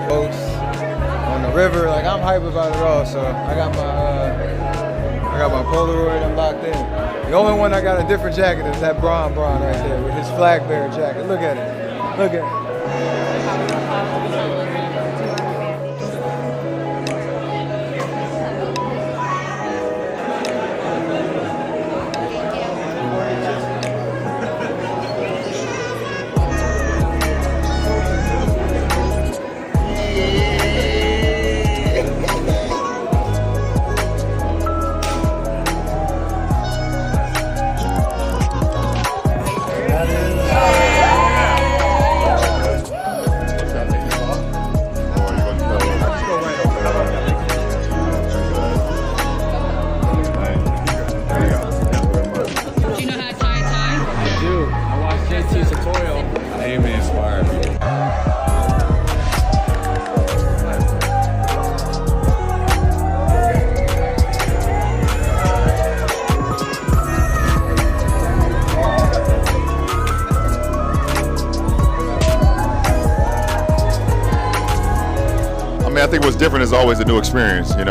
Boats on the river, like I'm hype about it all. So I got my Polaroid. I'm locked in. The only one I got a different jacket is that Bron right there with his flag bearer jacket. Look at it. Look at it. I think what's different is always a new experience. New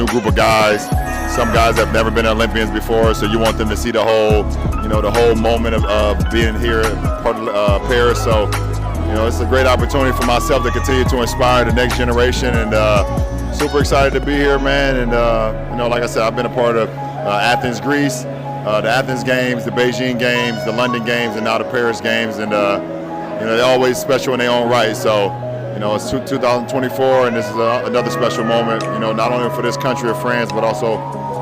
group of guys. Some guys have never been Olympians before, so you want them to see the whole moment of being here, part of Paris. So, it's a great opportunity for myself to continue to inspire the next generation, and super excited to be here, man. And like I said, I've been a part of Athens, Greece, the Athens Games, the Beijing Games, the London Games, and now the Paris Games, and they're always special in their own right. So. It's 2024, and this is another special moment, not only for this country of France, but also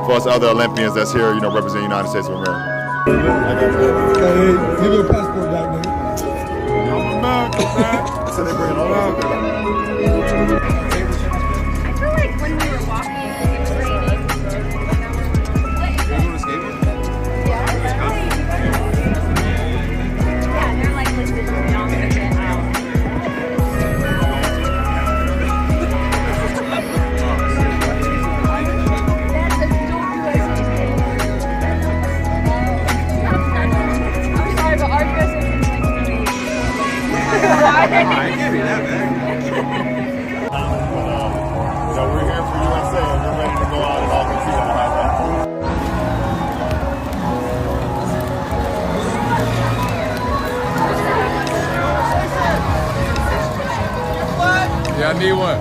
for us other Olympians that's here, representing the United States of America. Hey, give your passport back, nigga. I'm back. So they bring it all out. I feel like when we were walking, it was raining. Yeah, they're like listed for young to get out. We're here for USA, and we're ready to go out and all compete on the high Yeah, I need one.